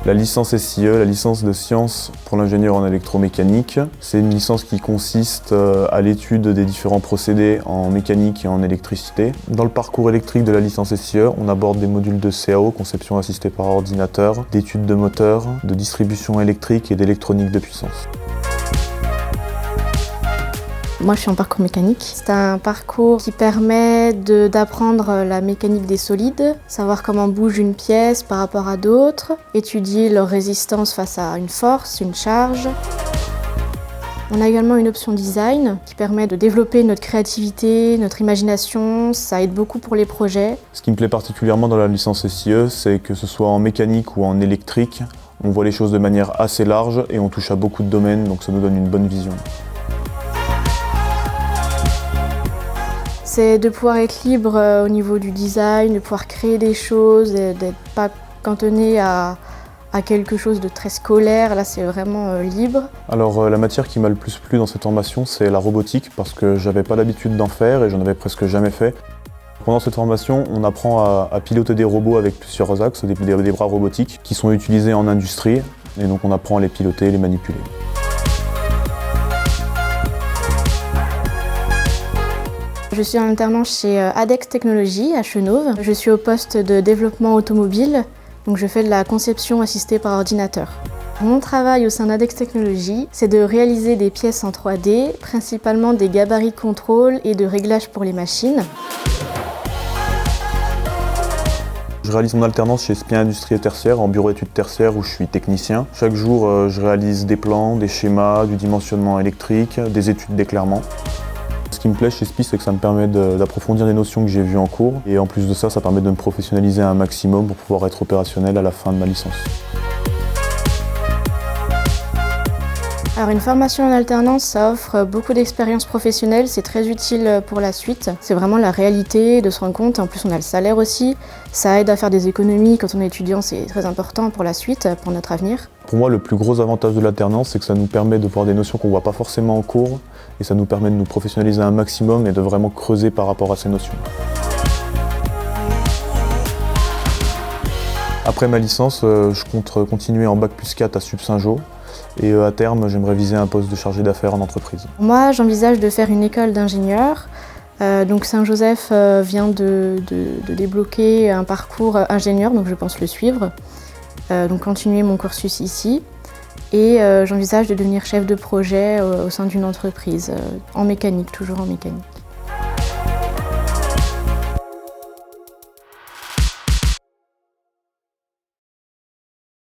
La licence SIE, la licence de sciences pour l'ingénieur en électromécanique, c'est une licence qui consiste à l'étude des différents procédés en mécanique et en électricité. Dans le parcours électrique de la licence SIE, on aborde des modules de CAO, conception assistée par ordinateur, d'études de moteurs, de distribution électrique et d'électronique de puissance. Moi, je suis en parcours mécanique. C'est un parcours qui permet d'apprendre la mécanique des solides, savoir comment bouge une pièce par rapport à d'autres, étudier leur résistance face à une force, une charge. On a également une option design qui permet de développer notre créativité, notre imagination. Ça aide beaucoup pour les projets. Ce qui me plaît particulièrement dans la licence SIE, c'est que ce soit en mécanique ou en électrique, on voit les choses de manière assez large et on touche à beaucoup de domaines, donc ça nous donne une bonne vision. C'est de pouvoir être libre au niveau du design, de pouvoir créer des choses, d'être pas cantonné à quelque chose de très scolaire. Là, c'est vraiment libre. Alors, la matière qui m'a le plus plu dans cette formation, c'est la robotique, parce que j'avais pas l'habitude d'en faire et j'en avais presque jamais fait. Pendant cette formation, on apprend à piloter des robots avec plusieurs axes, des bras robotiques, qui sont utilisés en industrie, et donc on apprend à les piloter et les manipuler. Je suis en alternance chez ADEX Technologies à Chenôve. Je suis au poste de développement automobile, donc je fais de la conception assistée par ordinateur. Mon travail au sein d'ADEX Technologies, c'est de réaliser des pièces en 3D, principalement des gabarits de contrôle et de réglage pour les machines. Je réalise mon alternance chez SPIA Industrie et Tertiaire, en bureau études tertiaires où je suis technicien. Chaque jour, je réalise des plans, des schémas, du dimensionnement électrique, des études d'éclairement. Ce qui me plaît chez SPI, c'est que ça me permet d'approfondir des notions que j'ai vues en cours. Et en plus de ça, ça permet de me professionnaliser un maximum pour pouvoir être opérationnel à la fin de ma licence. Alors une formation en alternance, ça offre beaucoup d'expériences professionnelles, c'est très utile pour la suite. C'est vraiment la réalité de se rendre compte, en plus on a le salaire aussi. Ça aide à faire des économies quand on est étudiant, c'est très important pour la suite, pour notre avenir. Pour moi, le plus gros avantage de l'alternance, c'est que ça nous permet de voir des notions qu'on ne voit pas forcément en cours et ça nous permet de nous professionnaliser un maximum et de vraiment creuser par rapport à ces notions. Après ma licence, je compte continuer en Bac+4 à Sup Saint-Jean et à terme, j'aimerais viser un poste de chargé d'affaires en entreprise. Moi, j'envisage de faire une école d'ingénieur. Donc Saint-Joseph vient de débloquer un parcours ingénieur, donc je pense le suivre. Donc continuer mon cursus ici. Et j'envisage de devenir chef de projet au sein d'une entreprise, en mécanique, toujours en mécanique.